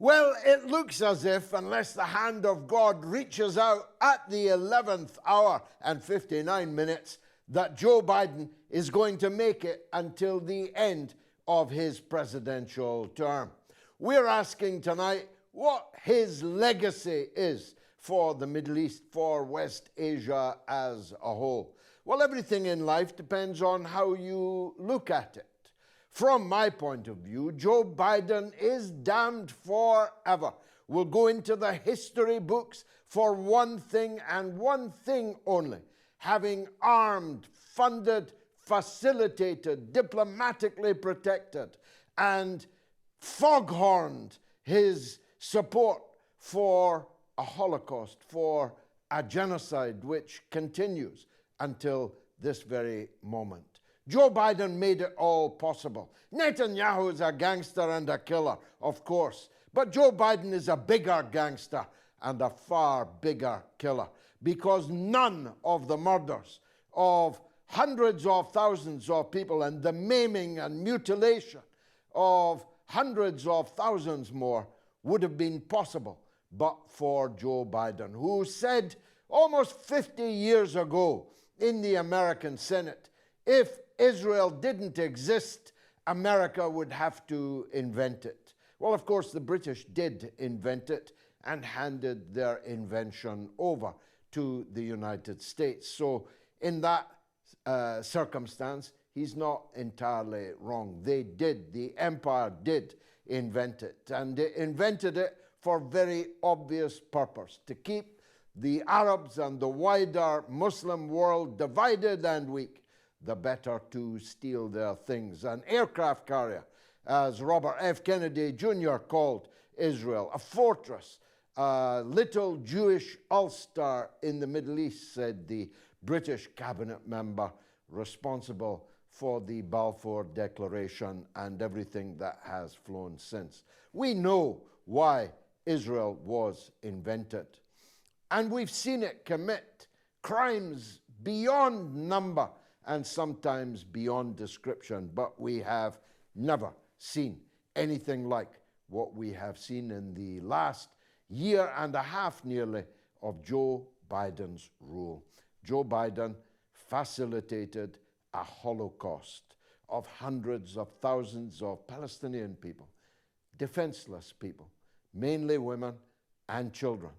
Well, it looks as if, unless the hand of God reaches out at the 11th hour and 59 minutes, that Joe Biden is going to make it until the end of his presidential term. We're asking tonight what his legacy is for the Middle East, for West Asia as a whole. Well, everything in life depends on how you look at it. From my point of view, Joe Biden is damned forever. Will go into the history books for one thing and one thing only: having armed, funded, facilitated, diplomatically protected, and foghorned his support for a Holocaust, for a genocide which continues until this very moment. Joe Biden made it all possible. Netanyahu is a gangster and a killer, of course, but Joe Biden is a bigger gangster and a far bigger killer, because none of the murders of hundreds of thousands of people and the maiming and mutilation of hundreds of thousands more would have been possible but for Joe Biden, who said almost 50 years ago in the American Senate, if Israel didn't exist, America would have to invent it. Well, of course, the British did invent it and handed their invention over to the United States. So in that circumstance, he's not entirely wrong. They did, the empire did invent it, and it invented it for very obvious purpose: to keep the Arabs and the wider Muslim world divided and weak, the better to steal their things. An aircraft carrier, as Robert F. Kennedy Jr. called Israel, a fortress, a little Jewish Ulster in the Middle East, said the British cabinet member responsible for the Balfour Declaration and everything that has flown since. We know why Israel was invented, and we've seen it commit crimes beyond number and sometimes beyond description, but we have never seen anything like what we have seen in the last year and a half nearly of Joe Biden's rule. Joe Biden facilitated a Holocaust of hundreds of thousands of Palestinian people, defenseless people, mainly women and children.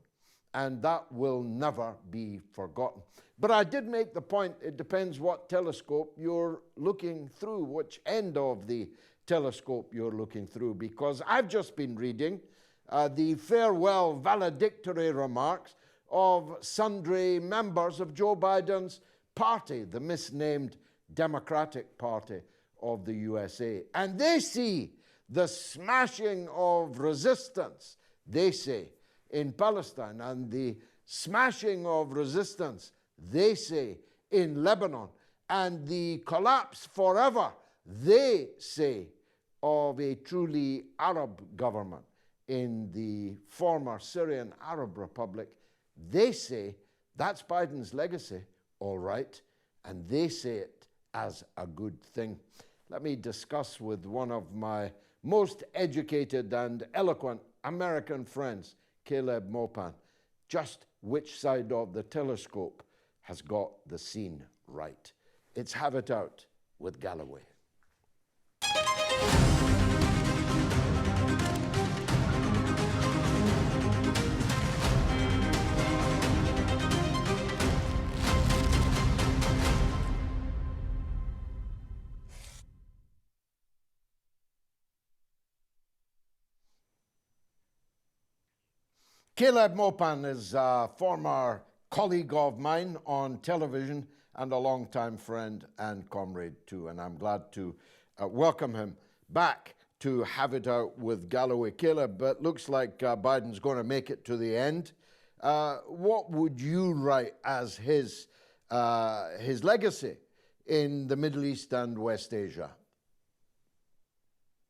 And that will never be forgotten. But I did make the point, it depends what telescope you're looking through, which end of the telescope you're looking through, because I've just been reading the farewell valedictory remarks of sundry members of Joe Biden's party, the misnamed Democratic Party of the USA. And they see the smashing of resistance, they say, in Palestine, and the smashing of resistance, they say, in Lebanon, and the collapse forever, they say, of a truly Arab government in the former Syrian Arab Republic. They say that's Biden's legacy, all right, and they say it as a good thing. Let me discuss with one of my most educated and eloquent American friends, Caleb Maupin, just which side of the telescope has got the scene right. It's Have It Out with Galloway. Caleb Maupin is a former colleague of mine on television and a longtime friend and comrade too, and I'm glad to welcome him back to Have It Out with Galloway. Caleb, it looks like Biden's going to make it to the end. What would you write as his legacy in the Middle East and West Asia?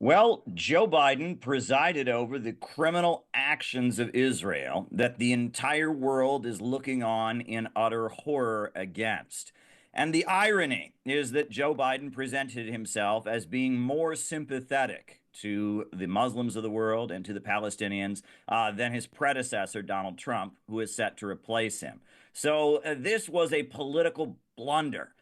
Well, Joe Biden presided over the criminal actions of Israel that the entire world is looking on in utter horror against. And the irony is that Joe Biden presented himself as being more sympathetic to the Muslims of the world and to the Palestinians than his predecessor, Donald Trump, who is set to replace him. So this was a political blunder,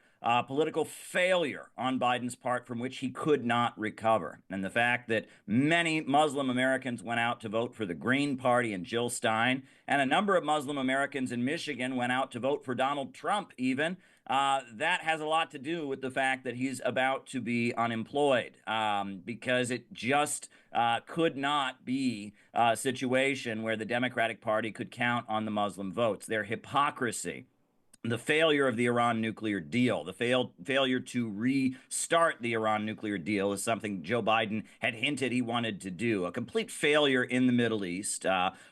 political failure on Biden's part from which he could not recover. And the fact that many Muslim Americans went out to vote for the Green Party and Jill Stein, and a number of Muslim Americans in Michigan went out to vote for Donald Trump even, that has a lot to do with the fact that he's about to be unemployed, because it just could not be a situation where the Democratic Party could count on the Muslim votes. Their hypocrisy, the failure of the Iran nuclear deal, the failure to restart the Iran nuclear deal is something Joe Biden had hinted he wanted to do. A complete failure in the Middle East,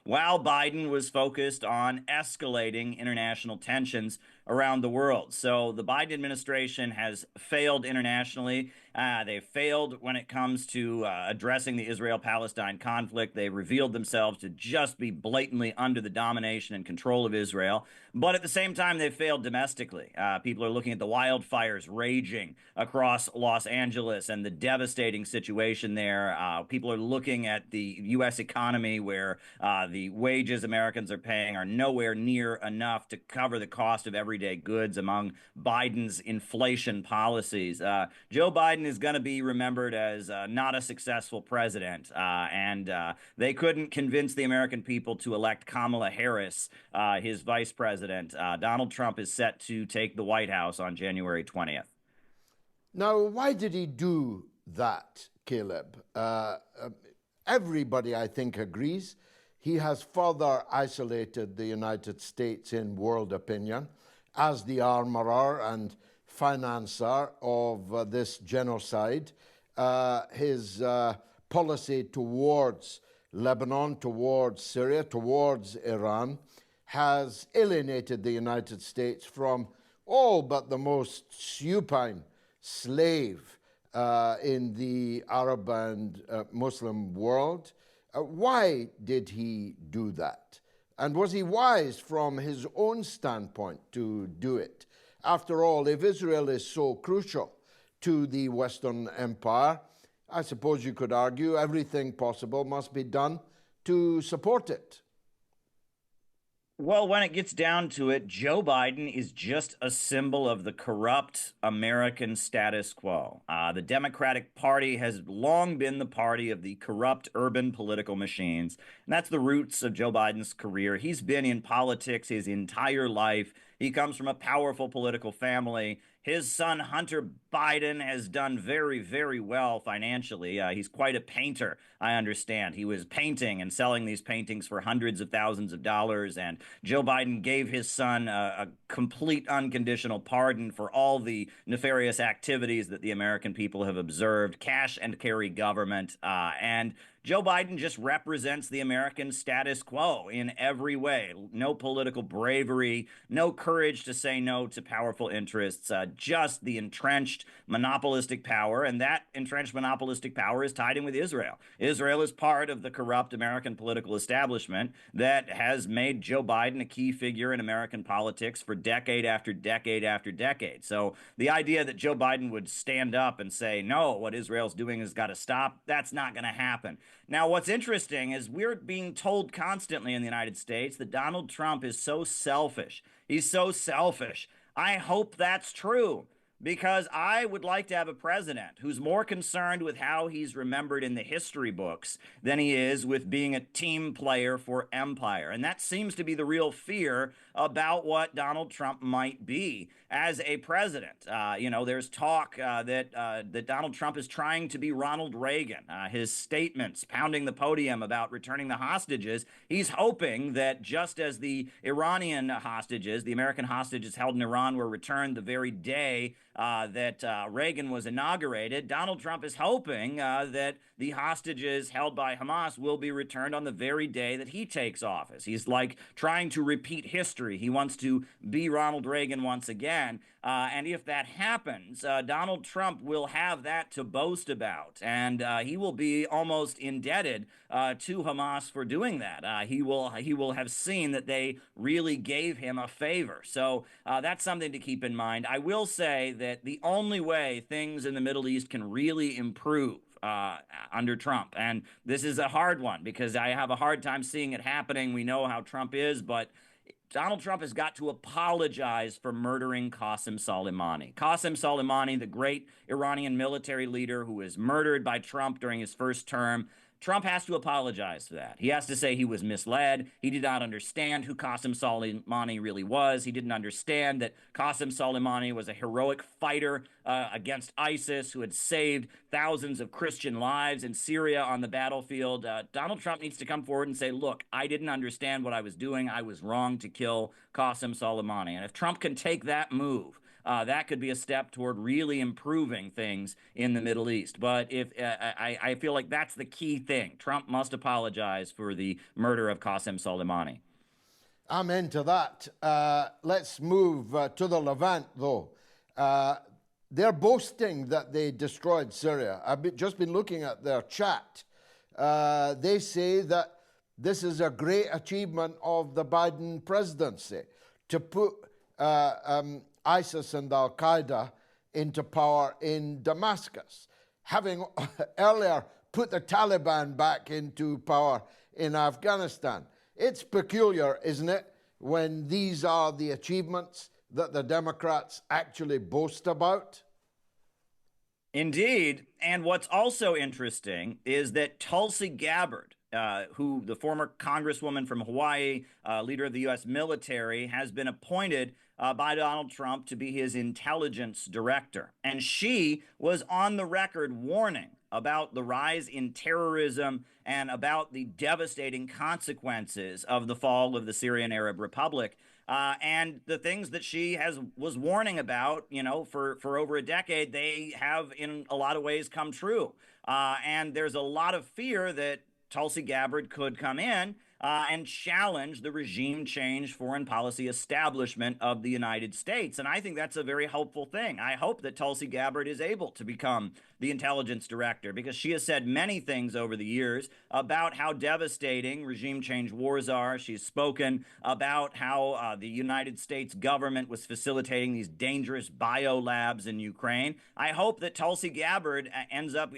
while Biden was focused on escalating international tensions around the world. So the Biden administration has failed internationally. They failed when it comes to addressing the Israel-Palestine conflict. They revealed themselves to just be blatantly under the domination and control of Israel. But at the same time, they've failed domestically. People are looking at the wildfires raging across Los Angeles and the devastating situation there. People are looking at the U.S. economy, where the wages Americans are paying are nowhere near enough to cover the cost of everyday goods among Biden's inflation policies. Joe Biden is going to be remembered as not a successful president, and they couldn't convince the American people to elect Kamala Harris, his vice president. Donald Trump is set to take the White House on January 20th. Now, why did he do that, Caleb? Everybody, I think, agrees he has further isolated the United States in world opinion as the armorer and financer of this genocide. His policy towards Lebanon, towards Syria, towards Iran has alienated the United States from all but the most supine slave in the Arab and Muslim world. Why did he do that? And was he wise from his own standpoint to do it? After all, if Israel is so crucial to the Western Empire, I suppose you could argue everything possible must be done to support it. Well, when it gets down to it, Joe Biden is just a symbol of the corrupt American status quo. The Democratic Party has long been the party of the corrupt urban political machines, and that's the roots of Joe Biden's career. He's been in politics his entire life. He comes from a powerful political family. His son, Hunter Biden, has done very, very well financially. He's quite a painter, I understand. He was painting and selling these paintings for hundreds of thousands of dollars, and Joe Biden gave his son a complete unconditional pardon for all the nefarious activities that the American people have observed, cash and carry government, and Joe Biden just represents the American status quo in every way. No political bravery, no courage to say no to powerful interests, just the entrenched monopolistic power, and that entrenched monopolistic power is tied in with Israel. Israel is part of the corrupt American political establishment that has made Joe Biden a key figure in American politics for decade after decade after decade. So the idea that Joe Biden would stand up and say, no, what Israel's doing has got to stop, that's not going to happen. Now, what's interesting is we're being told constantly in the United States that Donald Trump is so selfish. He's so selfish. I hope that's true, because I would like to have a president who's more concerned with how he's remembered in the history books than he is with being a team player for empire. And that seems to be the real fear about what Donald Trump might be as a president. There's talk that Donald Trump is trying to be Ronald Reagan. His statements pounding the podium about returning the hostages, he's hoping that just as the Iranian hostages, the American hostages held in Iran were returned the very day that Reagan was inaugurated, Donald Trump is hoping that the hostages held by Hamas will be returned on the very day that he takes office. He's like trying to repeat history. He wants to be Ronald Reagan once again. And if that happens, Donald Trump will have that to boast about. And he will be almost indebted to Hamas for doing that. He will have seen that they really gave him a favor. So that's something to keep in mind. I will say that the only way things in the Middle East can really improve under Trump. And this is a hard one because I have a hard time seeing it happening. We know how Trump is, but Donald Trump has got to apologize for murdering Qasem Soleimani. Qasem Soleimani, the great Iranian military leader who was murdered by Trump during his first term. Trump has to apologize for that. He has to say he was misled. He did not understand who Qasem Soleimani really was. He didn't understand that Qasem Soleimani was a heroic fighter against ISIS who had saved thousands of Christian lives in Syria on the battlefield. Donald Trump needs to come forward and say, look, I didn't understand what I was doing. I was wrong to kill Qasem Soleimani. And if Trump can take that move, that could be a step toward really improving things in the Middle East. But if I feel like that's the key thing. Trump must apologize for the murder of Qasem Soleimani. I'm into that. Let's move to the Levant, though. They're boasting that they destroyed Syria. I've just been looking at their chat. They say that this is a great achievement of the Biden presidency to put ISIS and Al-Qaeda into power in Damascus, having earlier put the Taliban back into power in Afghanistan. It's peculiar, isn't it, when these are the achievements that the Democrats actually boast about? Indeed. And what's also interesting is that Tulsi Gabbard, who the former congresswoman from Hawaii, leader of the U.S. military, has been appointed by Donald Trump to be his intelligence director. And she was on the record warning about the rise in terrorism and about the devastating consequences of the fall of the Syrian Arab Republic. And the things that she was warning about, for over a decade, they have in a lot of ways come true. And there's a lot of fear that Tulsi Gabbard could come in and challenge the regime change foreign policy establishment of the United States. And I think that's a very hopeful thing. I hope that Tulsi Gabbard is able to become the intelligence director because she has said many things over the years about how devastating regime change wars are. She's spoken about how the United States government was facilitating these dangerous biolabs in Ukraine. I hope that Tulsi Gabbard ends up,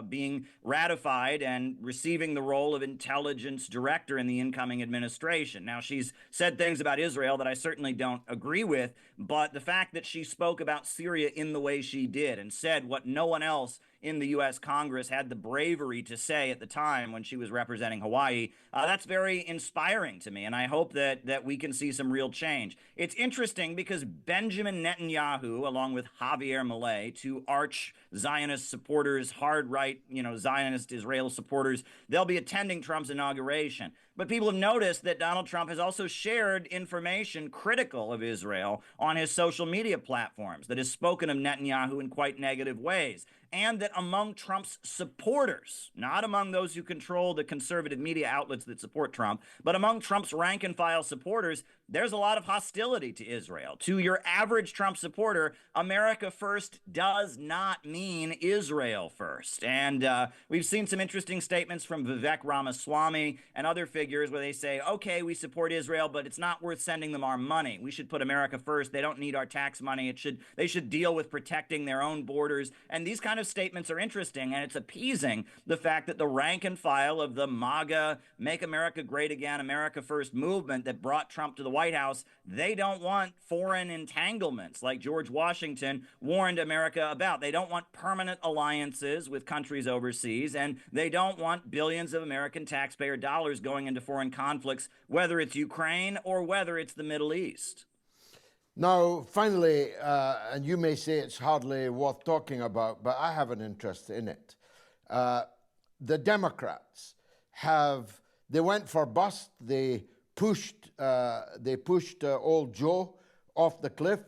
being ratified and receiving the role of intelligence director in the incoming administration. Now, she's said things about Israel that I certainly don't agree with, but the fact that she spoke about Syria in the way she did and said what no one else in the U.S. Congress had the bravery to say at the time when she was representing Hawaii, that's very inspiring to me, and I hope that we can see some real change. It's interesting because Benjamin Netanyahu, along with Javier Milei, two arch Zionist supporters, hard right, Zionist Israel supporters, they'll be attending Trump's inauguration. But people have noticed that Donald Trump has also shared information critical of Israel on his social media platforms that has spoken of Netanyahu in quite negative ways. And that among Trump's supporters, not among those who control the conservative media outlets that support Trump, but among Trump's rank and file supporters, there's a lot of hostility to Israel. To your average Trump supporter, America first does not mean Israel first. And we've seen some interesting statements from Vivek Ramaswamy and other figures where they say, okay, we support Israel, but it's not worth sending them our money. We should put America first. They don't need our tax money. They should deal with protecting their own borders. And these kind of statements are interesting, and it's appeasing the fact that the rank and file of the MAGA, Make America Great Again, America First movement that brought Trump to the White House, they don't want foreign entanglements like George Washington warned America about. They don't want permanent alliances with countries overseas, and they don't want billions of American taxpayer dollars going into foreign conflicts, whether it's Ukraine or whether it's the Middle East. Now, finally, and you may say it's hardly worth talking about, but I have an interest in it. The Democrats they went for bust. They pushed old Joe off the cliff.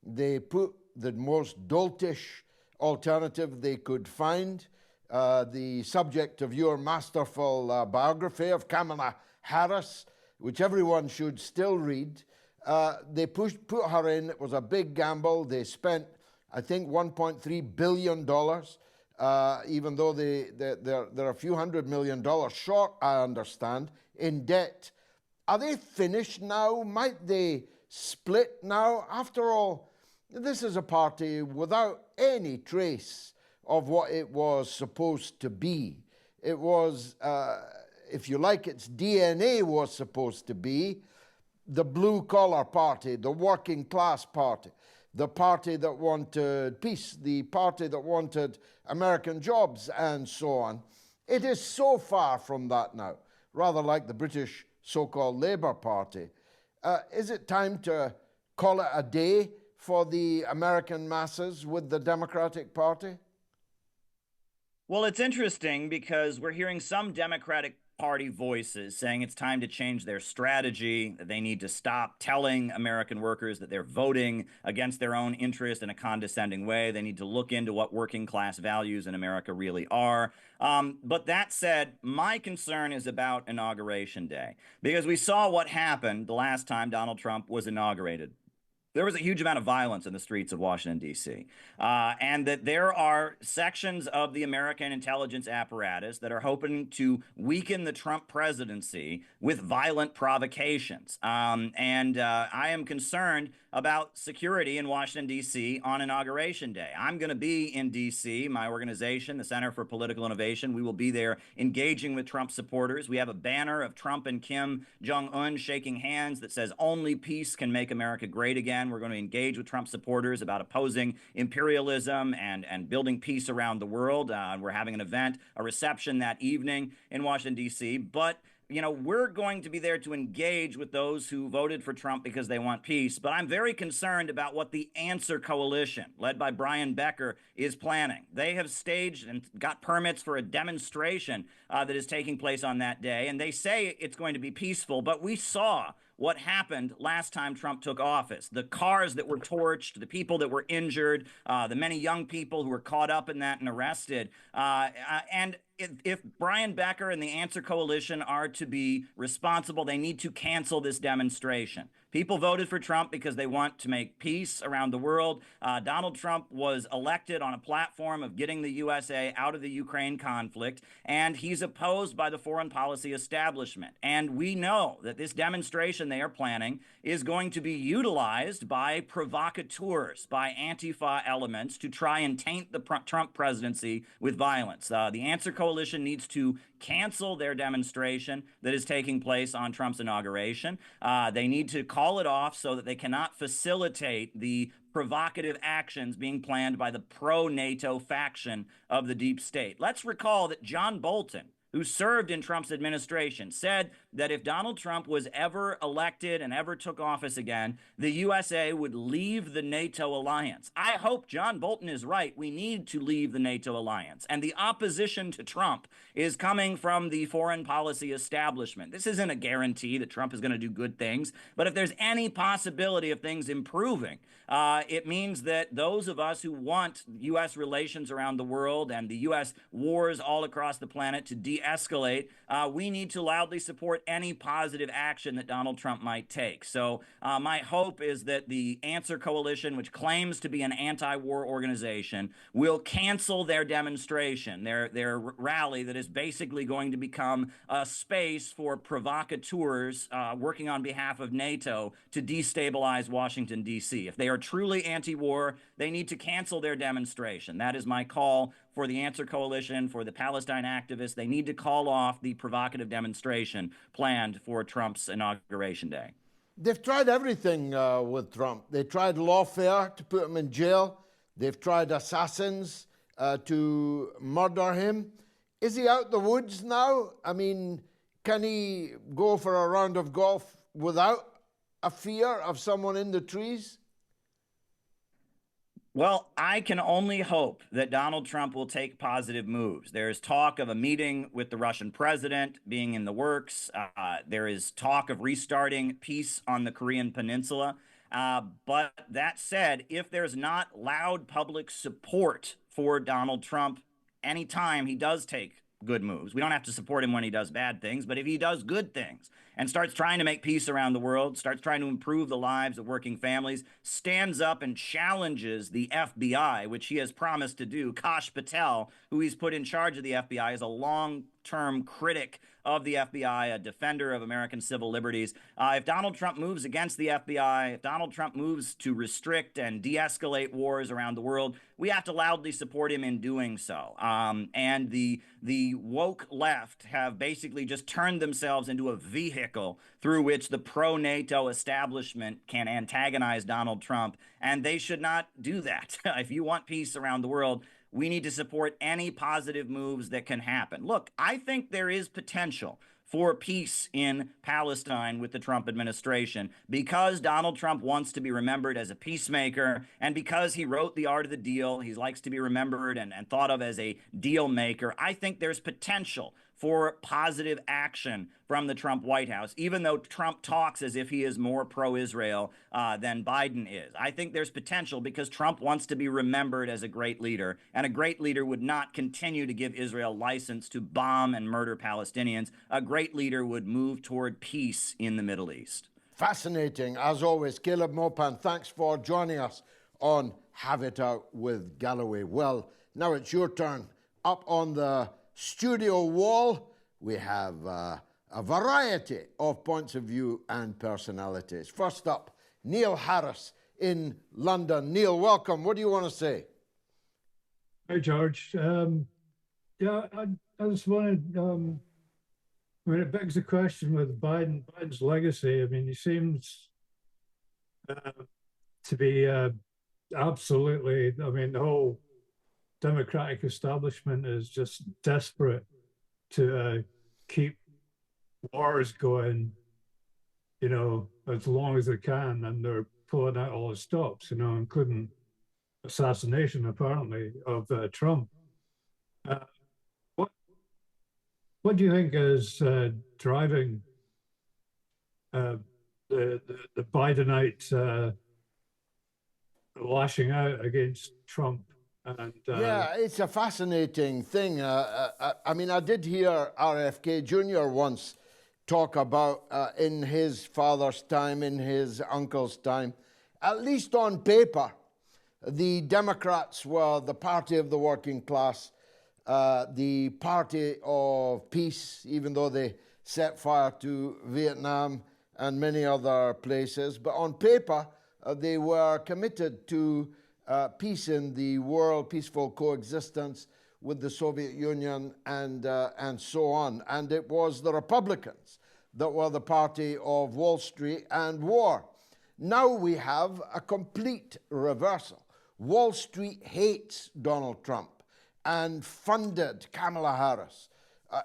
They put the most doltish alternative they could find, the subject of your masterful biography of Kamala Harris, which everyone should still read. They put her in. It was a big gamble. They spent, I think, $1.3 billion, even though they're a few $100 million short, I understand, in debt. Are they finished now? Might they split now? After all, this is a party without any trace of what it was supposed to be. It was, if you like, its DNA was supposed to be the blue-collar party, the working class party, the party that wanted peace, the party that wanted American jobs, and so on. It is so far from that now, rather like the British so-called Labour Party. Is it time to call it a day for the American masses with the Democratic Party? Well, it's interesting because we're hearing some Democratic Party voices saying it's time to change their strategy, that they need to stop telling American workers that they're voting against their own interest in a condescending way. They need to look into what working class values in America really are. But that said, my concern is about Inauguration Day, because we saw what happened the last time Donald Trump was inaugurated. There was a huge amount of violence in the streets of Washington, D.C., and that there are sections of the American intelligence apparatus that are hoping to weaken the Trump presidency with violent provocations. I am concerned about security in Washington, D.C. on Inauguration Day. I'm going to be in D.C., my organization, the Center for Political Innovation. We will be there engaging with Trump supporters. We have a banner of Trump and Kim Jong-un shaking hands that says, "Only peace can make America great again." We're going to engage with Trump supporters about opposing imperialism and building peace around the world. We're having an event, a reception that evening in Washington, D.C. But we're going to be there to engage with those who voted for Trump because they want peace. But I'm very concerned about what the Answer Coalition, led by Brian Becker, is planning. They have staged and got permits for a demonstration that is taking place on that day. And they say it's going to be peaceful, but we saw what happened last time Trump took office. The cars that were torched, the people that were injured, the many young people who were caught up in that and arrested. And if Brian Becker and the Answer Coalition are to be responsible, they need to cancel this demonstration. People voted for Trump because they want to make peace around the world. Donald Trump was elected on a platform of getting the USA out of the Ukraine conflict, and he's opposed by the foreign policy establishment. And we know that this demonstration they are planning is going to be utilized by provocateurs, by Antifa elements to try and taint the Trump presidency with violence. The Answer Coalition needs to cancel their demonstration that is taking place on Trump's inauguration. They need to call it off so that they cannot facilitate the provocative actions being planned by the pro-NATO faction of the deep state. Let's recall that John Bolton, who served in Trump's administration, said that if Donald Trump was ever elected and ever took office again, the USA would leave the NATO alliance. I hope John Bolton is right. We need to leave the NATO alliance. And the opposition to Trump is coming from the foreign policy establishment. This isn't a guarantee that Trump is going to do good things, but if there's any possibility of things improving, it means that those of us who want U.S. relations around the world and the U.S. wars all across the planet to de-escalate, we need to loudly support any positive action that Donald Trump might take. So my hope is that the Answer Coalition, which claims to be an anti-war organization, will cancel their demonstration, their rally that is basically going to become a space for provocateurs working on behalf of NATO to destabilize Washington, D.C. If they are truly anti-war, they need to cancel their demonstration. That is my call for the Answer Coalition, for the Palestine activists. They need to call off the provocative demonstration planned for Trump's inauguration day. They've tried everything with Trump. They tried lawfare to put him in jail. They've tried assassins to murder him. Is he out the woods now? I mean, can he go for a round of golf without a fear of someone in the trees? Well, I can only hope that Donald Trump will take positive moves. There is talk of a meeting with the Russian president being in the works. There is talk of restarting peace on the Korean Peninsula. But that said, if there's not loud public support for Donald Trump anytime he does take good moves, we don't have to support him when he does bad things, but if he does good things and starts trying to make peace around the world, starts trying to improve the lives of working families, stands up and challenges the FBI, which he has promised to do. Kash Patel, who he's put in charge of the FBI, is a long-term critic of the FBI, a defender of American civil liberties. If Donald Trump moves against the FBI, if Donald Trump moves to restrict and de-escalate wars around the world, we have to loudly support him in doing so. And the woke left have basically just turned themselves into a vehicle through which the pro-NATO establishment can antagonize Donald Trump, and they should not do that. If you want peace around the world, we need to support any positive moves that can happen. Look, I think there is potential for peace in Palestine with the Trump administration because Donald Trump wants to be remembered as a peacemaker, and because he wrote The Art of the Deal, he likes to be remembered and thought of as a deal maker. I think there's potential for positive action from the Trump White House, even though Trump talks as if he is more pro-Israel than Biden is. I think there's potential because Trump wants to be remembered as a great leader, and a great leader would not continue to give Israel license to bomb and murder Palestinians. A great leader would move toward peace in the Middle East. Fascinating, as always. Caleb Maupin, thanks for joining us on Have It Out with Galloway. Well, now it's your turn. Up on the studio wall, we have a variety of points of view and personalities. First up, Neil Harris in London. Neil, welcome. What do you want to say? Hi, George. Yeah, I just wanted, I mean, it begs the question with Biden's legacy. I mean, he seems to be absolutely, I mean, the whole Democratic establishment is just desperate to keep wars going, you know, as long as they can, and they're pulling out all the stops, you know, including assassination, apparently, of Trump. What do you think is driving the Bidenite lashing out against Trump? And, yeah, it's a fascinating thing. I mean, I did hear RFK Jr. once talk about in his father's time, in his uncle's time, at least on paper, the Democrats were the party of the working class, the party of peace, even though they set fire to Vietnam and many other places. But on paper, they were committed to peace in the world, peaceful coexistence with the Soviet Union and so on. And it was the Republicans that were the party of Wall Street and war. Now we have a complete reversal. Wall Street hates Donald Trump and funded Kamala Harris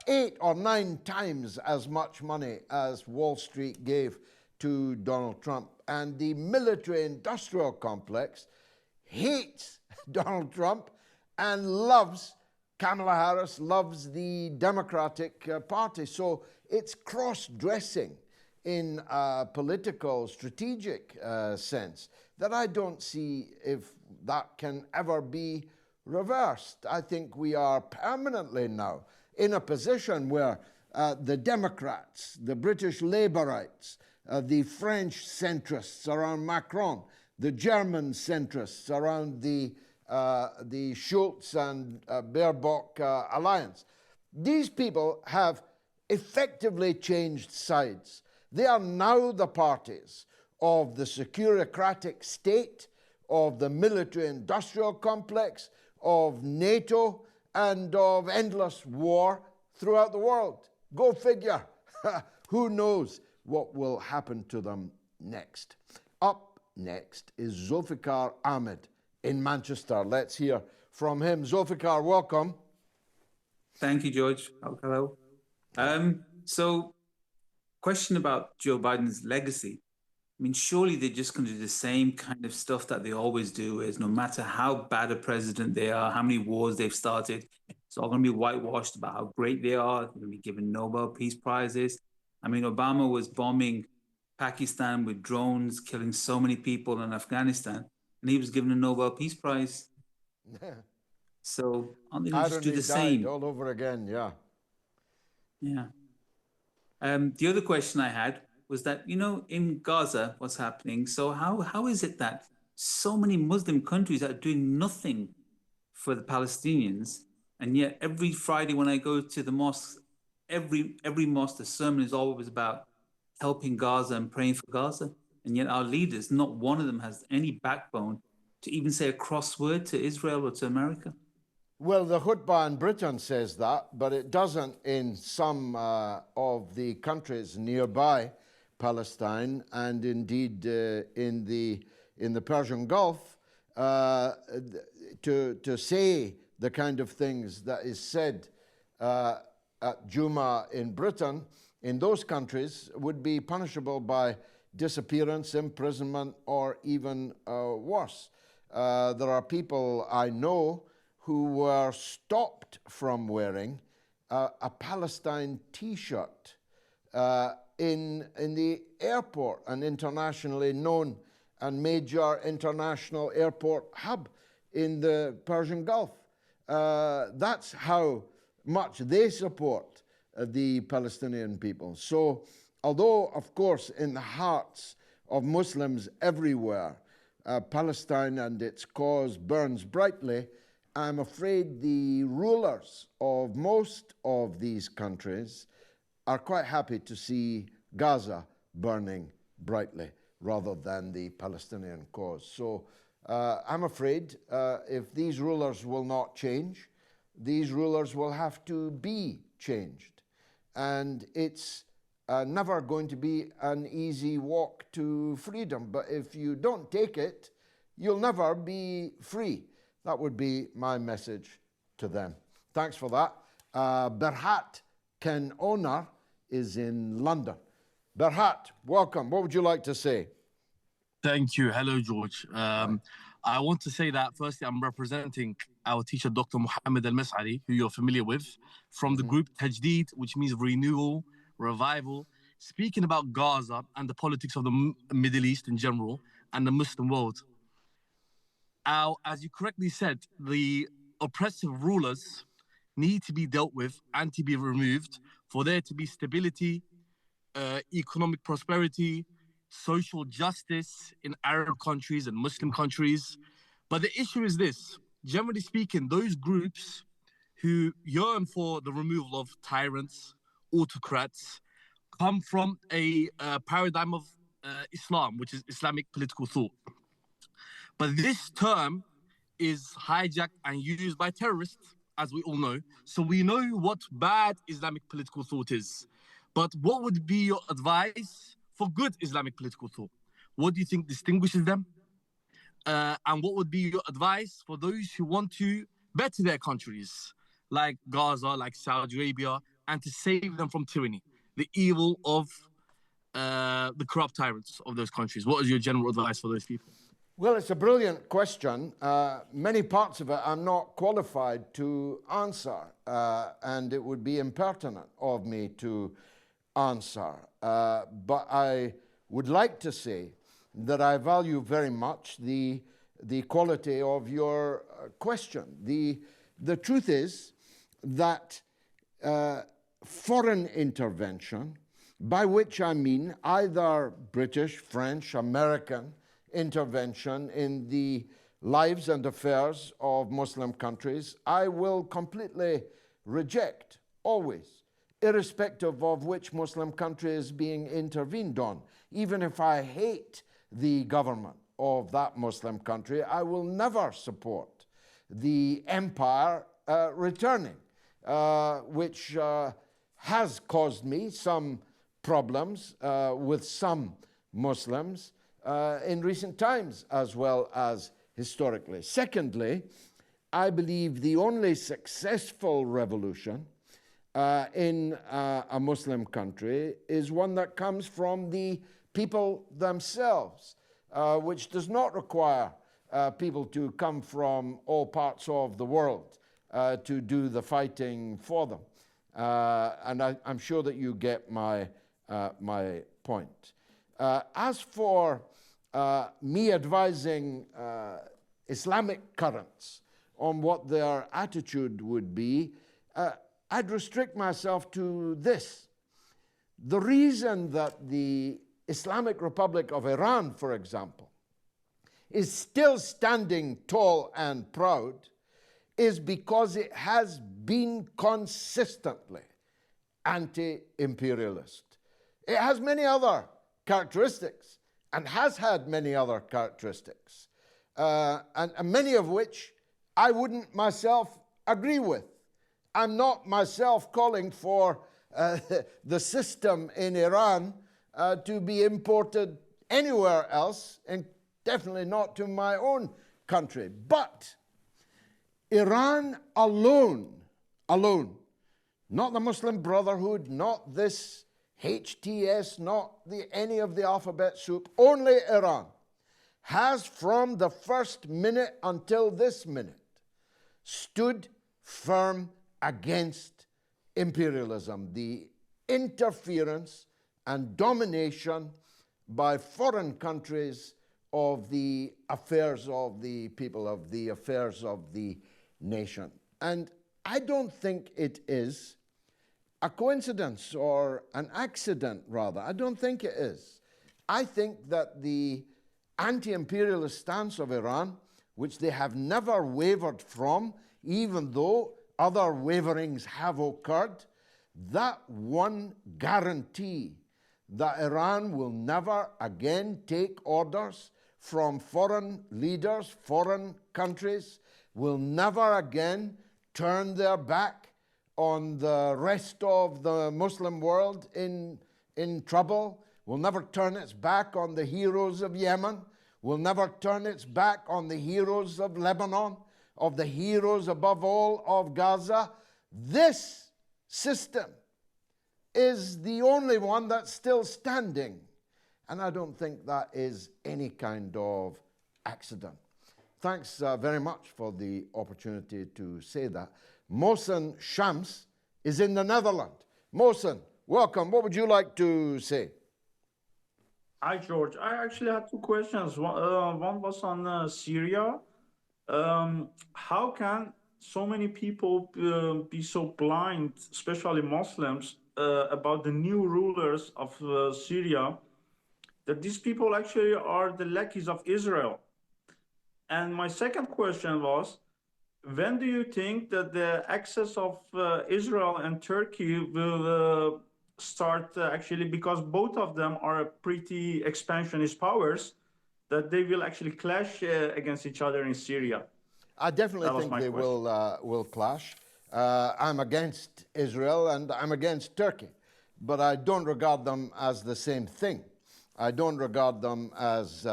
8 or 9 times as much money as Wall Street gave to Donald Trump. And the military-industrial complex hates Donald Trump and loves Kamala Harris, loves the Democratic Party. So it's cross-dressing in a political, strategic sense that I don't see if that can ever be reversed. I think we are permanently now in a position where the Democrats, the British Labourites, the French centrists around Macron, the German centrists around the Schultz and Baerbock alliance. These people have effectively changed sides. They are now the parties of the securocratic state, of the military-industrial complex, of NATO, and of endless war throughout the world. Go figure. Who knows what will happen to them next? Up next is Zikar Ahmed in Manchester. Let's hear from him. Zikar, welcome. Thank you, George. Hello. So, question about Joe Biden's legacy. I mean, surely they're just going to do the same kind of stuff that they always do, is no matter how bad a president they are, how many wars they've started, it's all going to be whitewashed about how great they are. They're going to be given Nobel Peace Prizes. I mean, Obama was bombing Pakistan with drones, killing so many people in Afghanistan, and he was given a Nobel Peace Prize. So, aren't they going to just do the same? All over again, yeah. Yeah. The other question I had was that, you know, in Gaza, what's happening? So how is it that so many Muslim countries are doing nothing for the Palestinians, and yet every Friday when I go to the mosque, every mosque, the sermon is always about helping Gaza and praying for Gaza. And yet our leaders, not one of them has any backbone to even say a cross word to Israel or to America. Well, the Khutbah in Britain says that, but it doesn't in some of the countries nearby Palestine, and indeed in the Persian Gulf, to say the kind of things that is said at Juma in Britain, in those countries, would be punishable by disappearance, imprisonment, or even worse. There are people I know who were stopped from wearing a Palestine T-shirt in the airport, an internationally known and major international airport hub in the Persian Gulf. That's how much they support the Palestinian people. So, although, of course, in the hearts of Muslims everywhere, Palestine and its cause burns brightly, I'm afraid the rulers of most of these countries are quite happy to see Gaza burning brightly rather than the Palestinian cause. So I'm afraid if these rulers will not change, these rulers will have to be changed. And it's never going to be an easy walk to freedom. But if you don't take it, you'll never be free. That would be my message to them. Thanks for that. Berhat Ken Onar is in London. Berhat, welcome. What would you like to say? Thank you. Hello, George. I want to say that firstly, I'm representing our teacher, Dr. Mohammed Al-Mas'ari, who you're familiar with, from the group Tajdeed, which means renewal, revival, speaking about Gaza and the politics of the Middle East in general and the Muslim world. As you correctly said, the oppressive rulers need to be dealt with and to be removed for there to be stability, economic prosperity, social justice in Arab countries and Muslim countries. But the issue is this: generally speaking, those groups who yearn for the removal of tyrants, autocrats, come from a paradigm of Islam, which is Islamic political thought. But this term is hijacked and used by terrorists, as we all know. So we know what bad Islamic political thought is. But what would be your advice for good Islamic political thought? What do you think distinguishes them? And what would be your advice for those who want to better their countries, like Gaza, like Saudi Arabia, and to save them from tyranny, the evil of the corrupt tyrants of those countries? What is your general advice for those people? Well, it's a brilliant question. Many parts of it I'm not qualified to answer, and it would be impertinent of me to answer. But I would like to say that I value very much the quality of your question. The truth is that foreign intervention, by which I mean either British, French, American intervention in the lives and affairs of Muslim countries, I will completely reject, always, irrespective of which Muslim country is being intervened on. Even if I hate the government of that Muslim country, I will never support the empire returning, which has caused me some problems with some Muslims in recent times as well as historically. Secondly, I believe the only successful revolution in a Muslim country is one that comes from the people themselves, which does not require people to come from all parts of the world to do the fighting for them. And I'm sure that you get my point. As for me advising Islamic currents on what their attitude would be, I'd restrict myself to this. The reason that the Islamic Republic of Iran, for example, is still standing tall and proud is because it has been consistently anti-imperialist. It has many other characteristics and has had many other characteristics, and many of which I wouldn't myself agree with. I'm not myself calling for the system in Iran to be imported anywhere else, and definitely not to my own country. But Iran alone, not the Muslim Brotherhood, not this HTS, not any of the alphabet soup, only Iran, has from the first minute until this minute stood firm against imperialism, the interference and domination by foreign countries of the affairs of the people, of the affairs of the nation. And I don't think it is a coincidence or an accident, rather. I don't think it is. I think that the anti-imperialist stance of Iran, which they have never wavered from, even though other waverings have occurred, that one guarantee that Iran will never again take orders from foreign leaders, foreign countries, will never again turn their back on the rest of the Muslim world in trouble, will never turn its back on the heroes of Yemen, will never turn its back on the heroes of Lebanon, of the heroes above all of Gaza. This system is the only one that's still standing. And I don't think that is any kind of accident. Thanks very much for the opportunity to say that. Mosen Shams is in the Netherlands. Mosen, welcome. What would you like to say? Hi, George. I actually had two questions. One was on Syria. How can so many people be so blind, especially Muslims, about the new rulers of Syria, that these people actually are the lackeys of Israel? And my second question was, when do you think that the access of Israel and Turkey will start actually, because both of them are pretty expansionist powers, that they will actually clash against each other in Syria? I definitely think they will clash. I'm against Israel and I'm against Turkey, but I don't regard them as the same thing. I don't regard them as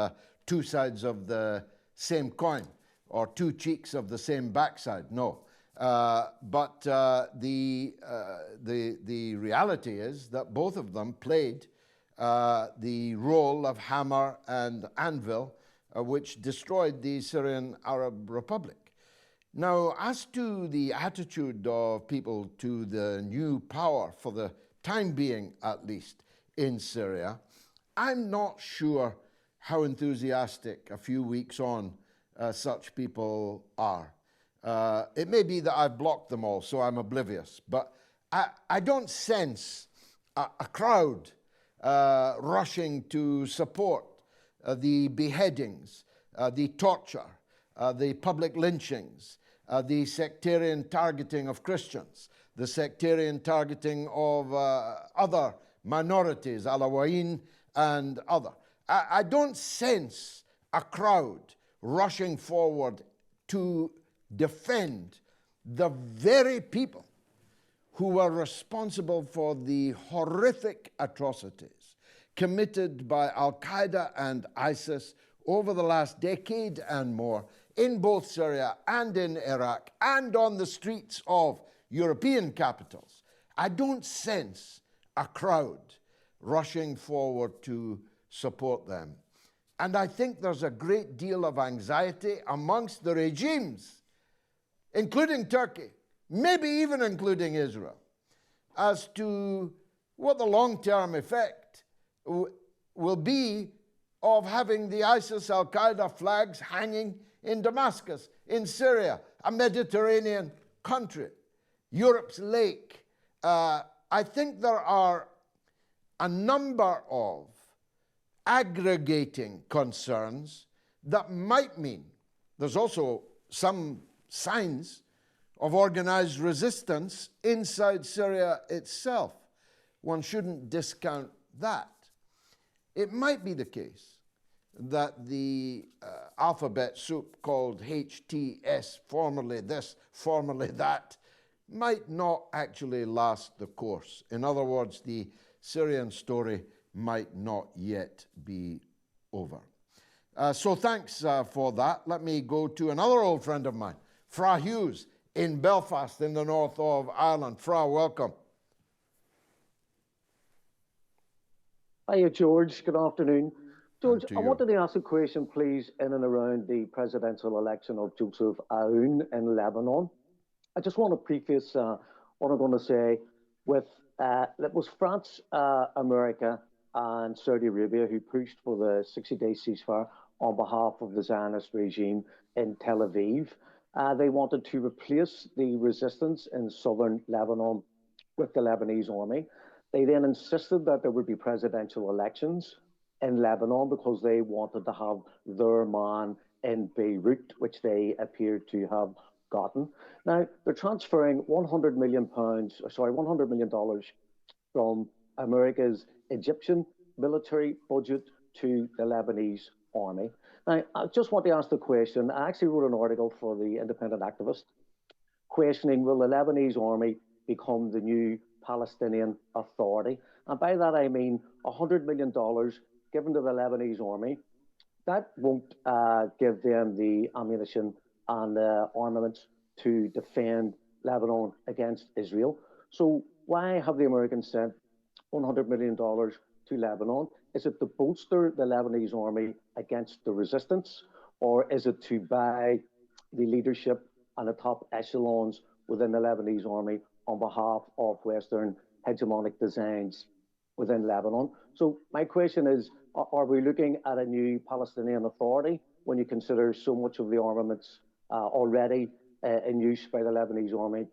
two sides of the same coin or two cheeks of the same backside. No. But the reality is that both of them played the role of hammer and anvil, which destroyed the Syrian Arab Republic. Now, as to the attitude of people to the new power, for the time being at least, in Syria, I'm not sure how enthusiastic a few weeks on such people are. It may be that I've blocked them all, so I'm oblivious, but I don't sense a crowd rushing to support the beheadings, the torture, the public lynchings, the sectarian targeting of Christians, the sectarian targeting of other minorities, Alawiyin and other. I don't sense a crowd rushing forward to defend the very people who were responsible for the horrific atrocities committed by Al-Qaeda and ISIS over the last decade and more in both Syria and in Iraq and on the streets of European capitals. I don't sense a crowd rushing forward to support them. And I think there's a great deal of anxiety amongst the regimes, including Turkey, maybe even including Israel, as to what the long-term effect will be of having the ISIS Al-Qaeda flags hanging in Damascus, in Syria, a Mediterranean country, Europe's lake. I think there are a number of aggregating concerns that might mean there's also some signs of organized resistance inside Syria itself. one shouldn't discount that. It might be the case that the alphabet soup called HTS, formerly this, formerly that, might not actually last the course. In other words, the Syrian story might not yet be over. So thanks for that. Let me go to another old friend of mine, Fra Hughes in Belfast in the north of Ireland. Fra, welcome. Hiya, George. Good afternoon. George, I you. wanted to ask a question, please, in and around the presidential election of Joseph Aoun in Lebanon. I just want to preface what I'm going to say with it was France, America, and Saudi Arabia who pushed for the 60-day ceasefire on behalf of the Zionist regime in Tel Aviv. They wanted to replace the resistance in southern Lebanon with the Lebanese army. They then insisted that there would be presidential elections in Lebanon because they wanted to have their man in Beirut, which they appeared to have gotten. Now, they're transferring $100 million from America's Egyptian military budget to the Lebanese army. Now, I just want to ask the question. I actually wrote an article for the Independent Activist questioning, will the Lebanese army become the new Palestinian Authority? And by that, I mean $100 million given to the Lebanese army. That won't give them the ammunition and armaments to defend Lebanon against Israel. So why have the Americans sent $100 million to Lebanon? Is it to bolster the Lebanese army against the resistance, or is it to buy the leadership and the top echelons within the Lebanese army on behalf of Western hegemonic designs within Lebanon? So my question is, are we looking at a new Palestinian Authority when you consider so much of the armaments already in use by the Lebanese army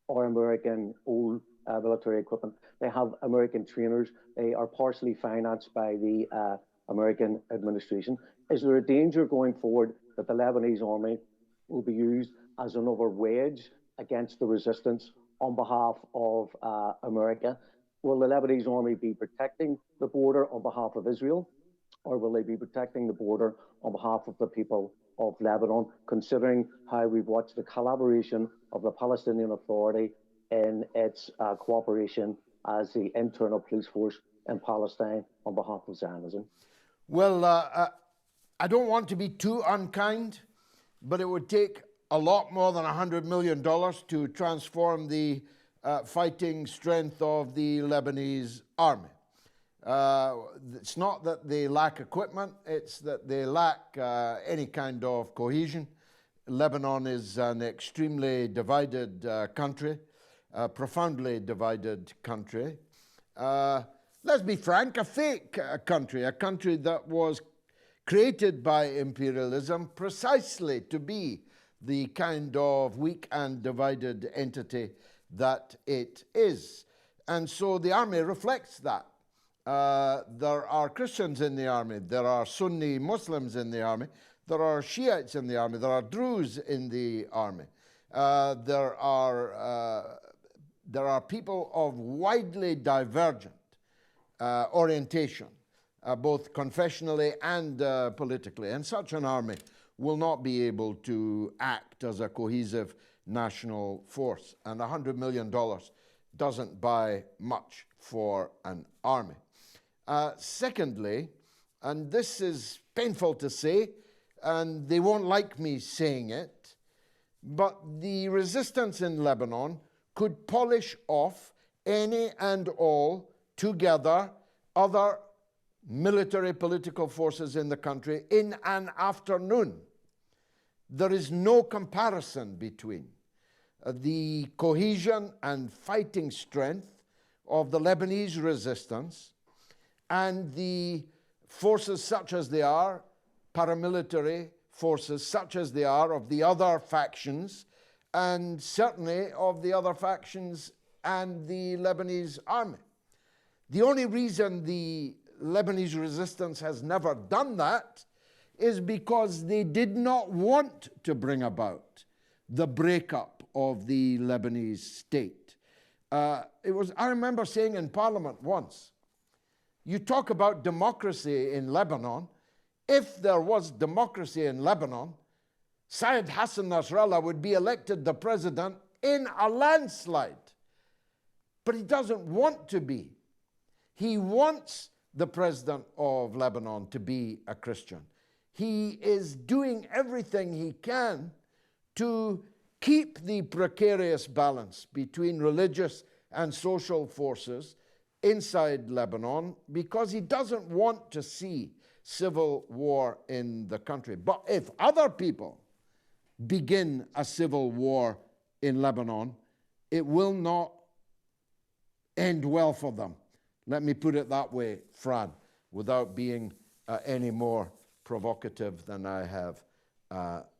or American old military equipment? They have American trainers. They are partially financed by the American administration. Is there a danger going forward that the Lebanese army will be used as another wedge against the resistance on behalf of America? Will the Lebanese army be protecting the border on behalf of Israel, or will they be protecting the border on behalf of the people of Lebanon, considering how we've watched the collaboration of the Palestinian Authority in its cooperation as the internal police force in Palestine on behalf of Zionism? Well, I don't want to be too unkind, but it would take a lot more than $100 million to transform the fighting strength of the Lebanese army. It's not that they lack equipment, it's that they lack any kind of cohesion. Lebanon is an extremely divided country, a profoundly divided country. Let's be frank, a fake country, a country that was created by imperialism precisely to be the kind of weak and divided entity that it is. And so the army reflects that. There are Christians in the army, there are Sunni Muslims in the army, there are Shiites in the army, there are Druze in the army. There are people of widely divergent orientation, both confessionally and politically. And such an army will not be able to act as a cohesive national force. And $100 million doesn't buy much for an army. Secondly, and this is painful to say, and they won't like me saying it, but the resistance in Lebanon could polish off any and all together other military political forces in the country in an afternoon. There is no comparison between the cohesion and fighting strength of the Lebanese resistance and the forces such as they are, paramilitary forces such as they are of the other factions, and certainly of the other factions and the Lebanese army. The only reason the Lebanese resistance has never done that is because they did not want to bring about the breakup of the Lebanese state. I remember saying in Parliament once, you talk about democracy in Lebanon. If there was democracy in Lebanon, Syed Hassan Nasrallah would be elected the president in a landslide. But he doesn't want to be. He wants the president of Lebanon to be a Christian. He is doing everything he can to keep the precarious balance between religious and social forces inside Lebanon because he doesn't want to see civil war in the country. But if other people begin a civil war in Lebanon, it will not end well for them. Let me put it that way, Fran, without being any more provocative than I have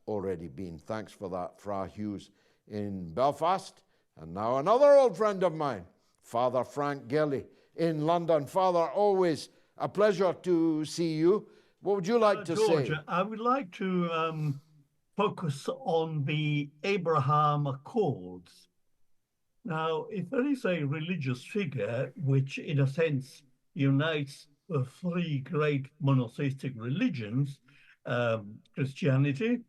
already been. Thanks for that, Fra Hughes in Belfast. And now another old friend of mine, Father Frank Gilly in London. Father, always a pleasure to see you. What would you like to George, say? I would like to focus on the Abraham Accords. Now, if there is a religious figure which, in a sense, unites the three great monotheistic religions, Christianity,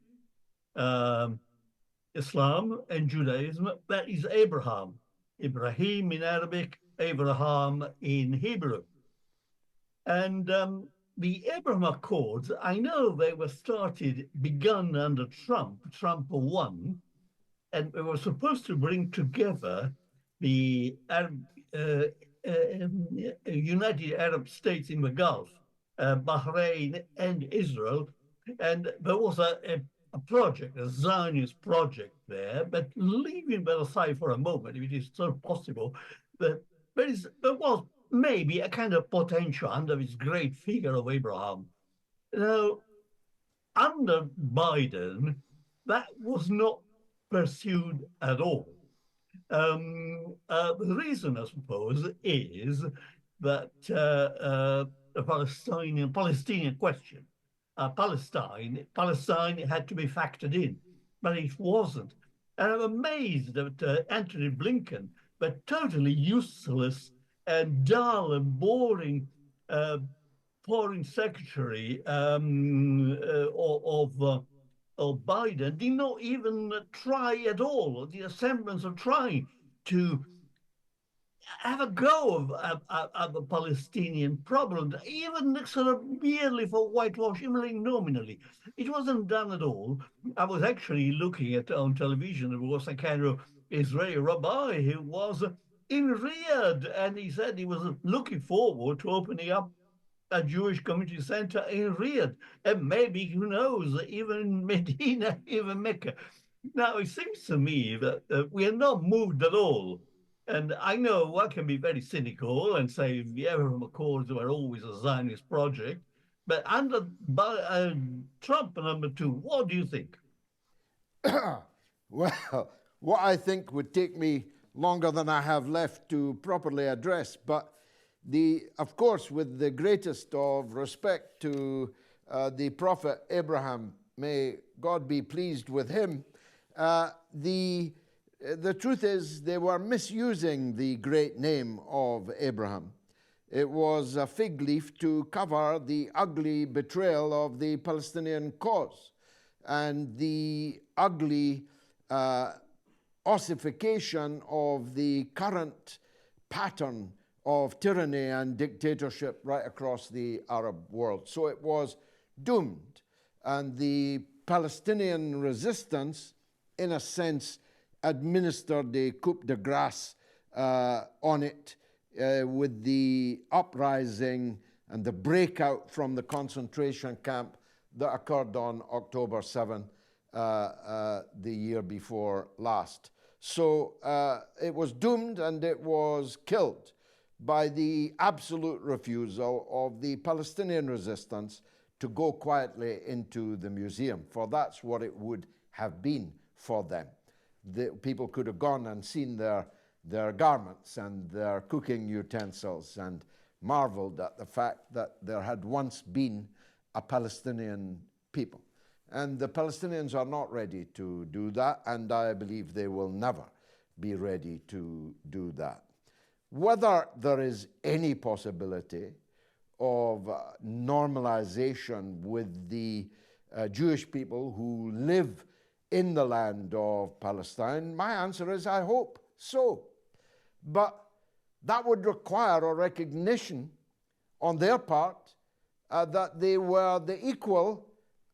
Islam, and Judaism, that is Abraham. Ibrahim in Arabic, Abraham in Hebrew. And the Abraham Accords, I know they were begun under Trump 1, and they were supposed to bring together the United Arab States in the Gulf, Bahrain and Israel. And there was a project, a Zionist project there, but leaving that aside for a moment, if it is still possible, that there was maybe a kind of potential under this great figure of Abraham. Now, under Biden, that was not pursued at all. The reason, I suppose, is that the Palestinian question, Palestine had to be factored in, but it wasn't. And I'm amazed that Antony Blinken, but totally useless and dull and boring foreign secretary of Biden, did not even try at all, the semblance of trying to have a go of the Palestinian problem, even sort of merely for whitewash, even nominally. It wasn't done at all. I was actually looking at on television, there was a kind of Israeli rabbi who was in Riyadh, and he said he was looking forward to opening up a Jewish community center in Riyadh, and maybe, who knows, even Medina, even Mecca. Now, it seems to me that we are not moved at all. And I know one can be very cynical and say the Abraham Accords were always a Zionist project, but under Trump #2, what do you think? Well, what I think would take me longer than I have left to properly address, but of course, with the greatest of respect to the Prophet Abraham, may God be pleased with him, the truth is they were misusing the great name of Abraham. It was a fig leaf to cover the ugly betrayal of the Palestinian cause and the ugly ossification of the current pattern of tyranny and dictatorship right across the Arab world. So it was doomed. And the Palestinian resistance, in a sense, administered a coup de grace on it with the uprising and the breakout from the concentration camp that occurred on October 7, the year before last. So it was doomed and it was killed by the absolute refusal of the Palestinian resistance to go quietly into the museum, for that's what it would have been for them. The people could have gone and seen their garments and their cooking utensils and marveled at the fact that there had once been a Palestinian people. And the Palestinians are not ready to do that, and I believe they will never be ready to do that. Whether there is any possibility of normalization with the Jewish people who live in the land of Palestine, my answer is I hope so. But that would require a recognition on their part that they were the equal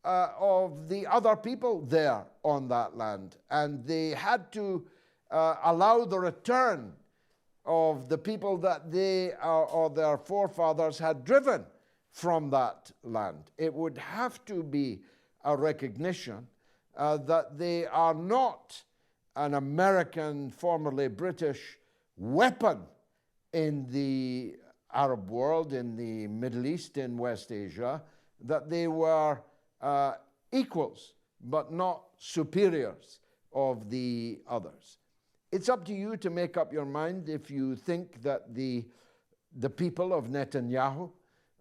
of the other people there on that land. And they had to allow the return of the people that they or their forefathers had driven from that land. It would have to be a recognition that they are not an American, formerly British weapon in the Arab world, in the Middle East, in West Asia, that they were equals, but not superiors of the others. It's up to you to make up your mind if you think that the people of Netanyahu,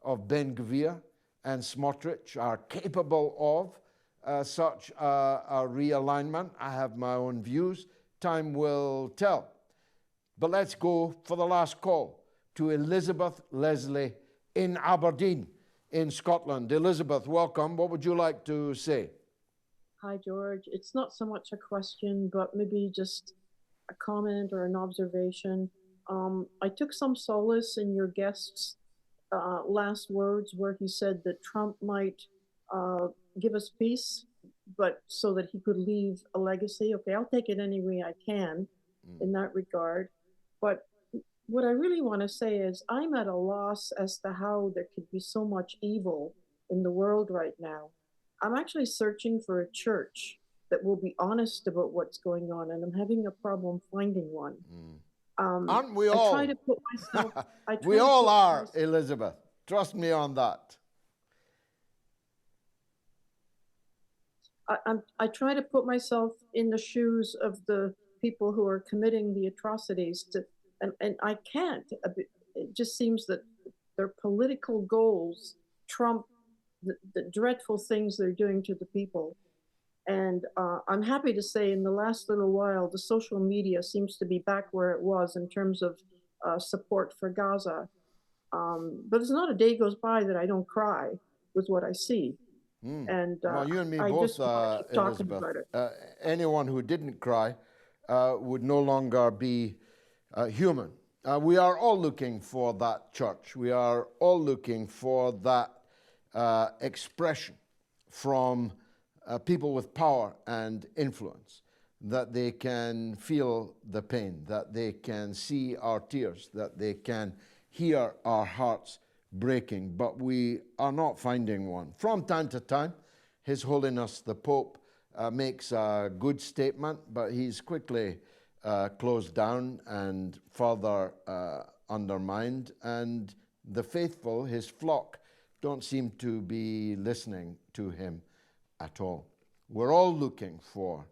of Ben Gvir and Smotrich are capable of such a realignment. I have my own views. Time will tell. But let's go for the last call to Elizabeth Leslie in Aberdeen in Scotland. Elizabeth, welcome. What would you like to say? Hi, George. It's not so much a question, but maybe just a comment or an observation. I took some solace in your guest's last words where he said that Trump might give us peace, but so that he could leave a legacy. Okay, I'll take it any way I can in that regard. But what I really want to say is I'm at a loss as to how there could be so much evil in the world right now. I'm actually searching for a church that will be honest about what's going on, and I'm having a problem finding one. Aren't we all? I try to put myself. We all are, Elizabeth. Trust me on that. I try to put myself in the shoes of the people who are committing the atrocities, and I can't. It just seems that their political goals trump the dreadful things they're doing to the people. And I'm happy to say in the last little while, the social media seems to be back where it was in terms of support for Gaza. But there's not a day goes by that I don't cry with what I see. And well, you and me I both, just want to keep talking Elizabeth. about it. Anyone who didn't cry would no longer be human. We are all looking for that church. We are all looking for that expression from people with power and influence, that they can feel the pain, that they can see our tears, that they can hear our hearts breaking, but we are not finding one. From time to time, His Holiness the Pope makes a good statement, but he's quickly closed down and further undermined, and the faithful, his flock, don't seem to be listening to him at all. We're all looking for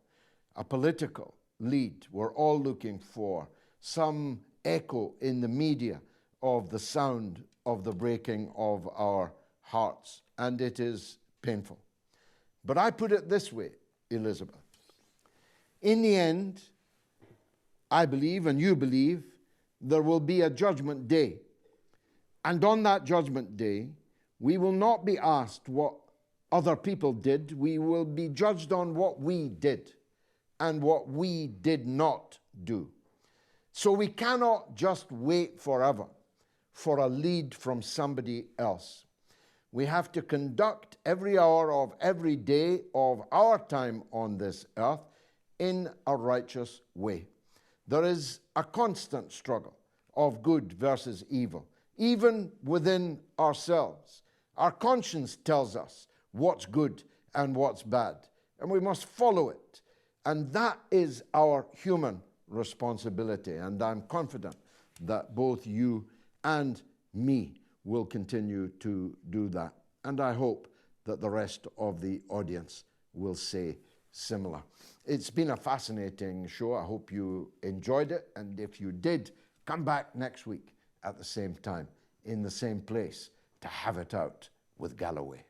a political lead. We're all looking for some echo in the media of the sound of the breaking of our hearts, and it is painful. But I put it this way, Elizabeth. In the end, I believe, and you believe, there will be a judgment day. And on that judgment day, we will not be asked what other people did. We will be judged on what we did and what we did not do. So we cannot just wait forever for a lead from somebody else. We have to conduct every hour of every day of our time on this earth in a righteous way. There is a constant struggle of good versus evil, even within ourselves. Our conscience tells us what's good and what's bad, and we must follow it. And that is our human responsibility, and I'm confident that both you and me will continue to do that. And I hope that the rest of the audience will say similar. It's been a fascinating show. I hope you enjoyed it. And if you did, come back next week at the same time, in the same place, to have it out with Galloway.